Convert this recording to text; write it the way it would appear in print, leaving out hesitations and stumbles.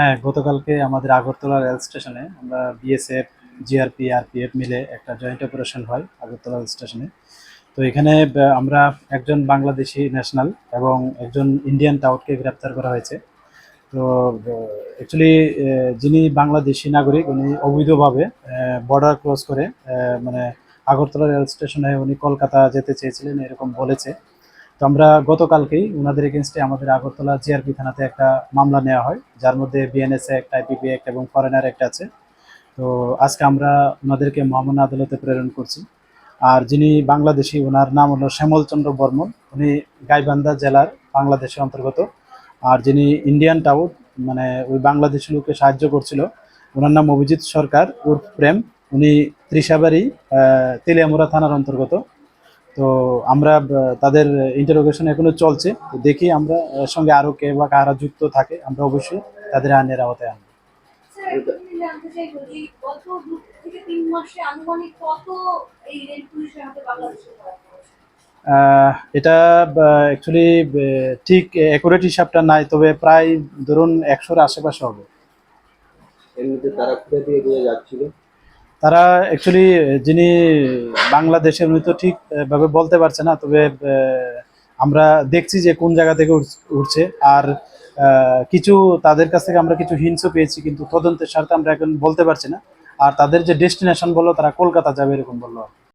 হ্যাঁ, গতকালকে আমাদের আগরতলা রেল স্টেশনে আমরা বিএসএফ, জিআরপি, আরপিএফ মিলে একটা জয়েন্ট অপারেশন হয় আগরতলা রেল স্টেশনে। তো এখানে আমরা একজন বাংলাদেশি ন্যাশনাল এবং একজন ইন্ডিয়ান টাউটকে গ্রেপ্তার করা হয়েছে। তো অ্যাকচুয়ালি যিনি বাংলাদেশি নাগরিক উনি অবৈধভাবে বর্ডার ক্রস করে মানে আগরতলা রেল স্টেশনে উনি কলকাতা যেতে চেয়েছিলেন এরকম বলেছে। তো আমরা গতকালকেই ওনাদের এগেনস্টে আমাদের আগরতলা জিআরপি থানাতে একটা মামলা নেওয়া হয়, যার মধ্যে বিএনএস অ্যাক্ট, আইপিপি অ্যাক্ট এবং ফরেনার অ্যাক্ট আছে। তো আজকে আমরা ওনাদেরকে মহামান্য আদালতে প্রেরণ করছি। আর যিনি বাংলাদেশি ওনার নাম হলো শ্যামল চন্দ্র বর্মন, উনি গাইবান্ধা জেলার বাংলাদেশের অন্তর্গত। আর যিনি ইন্ডিয়ান টাউট মানে ওই বাংলাদেশি লোককে সাহায্য করছিল, ওনার নাম অভিজিৎ সরকার উর্ফ প্রেম। উনি ত্রিশাবাড়ি তেলিয়ামুড়া থানার অন্তর্গত। তো আমরা তাদের ইন্টারোগেশন এখনো চলছে। তো দেখি আমরা এর সঙ্গে আরো কে বা কারা যুক্ত থাকে, আমরা অবশ্যই তাদের আইনের আওতায় আনবো। স্যার, আমি জানতে চাইবো যে গত 2 থেকে 3 মাসে আনুমানিক কত এই রেল পুলিশের হাতে বাংলাদেশে ধরা পড়েছে? এটা অ্যাকচুয়ালি ঠিক অ্যাকুরেট হিসাবটা নাই, তবে প্রায় ধরুন 100-র আশেপাশে হবে। এমনিতে তারা কোথা থেকে কোথায় যাচ্ছিল? তারা অ্যাকচুয়ালি যিনি বাংলাদেশের উনি তো ঠিক ভাবে বলতে পারছে না, তবে আমরা দেখছি যে কোন জায়গা থেকে উঠছে। আর কিছু তাদের কাছ থেকে আমরা কিছু হিন্টসও পেয়েছি, কিন্তু তদন্তের স্বার্থে আমরা এখন বলতে পারছি না। আর তাদের যে ডেস্টিনেশন বললো তারা কলকাতা যাবে এরকম বললো।